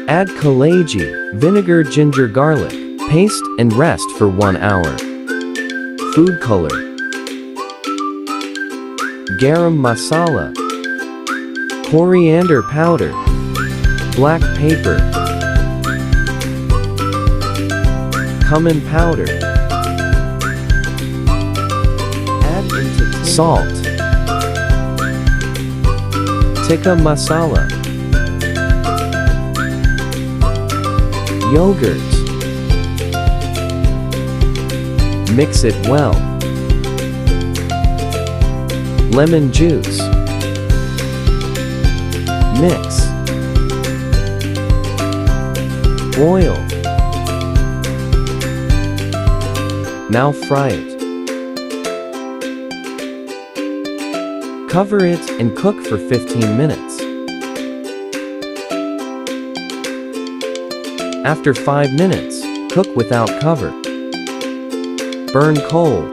Add keleji, vinegar, ginger, garlic paste and rest for 1 hour. Food color. Garam masala. Coriander powder. Black pepper. Cumin powder. Add into salt. Tikka masala. Yogurt. Mix it well. Lemon juice. Mix. Boil. Now fry it. Cover it and cook for 15 minutes. After 5 minutes, cook without cover. Burn cold.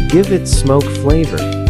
Give it smoke flavor.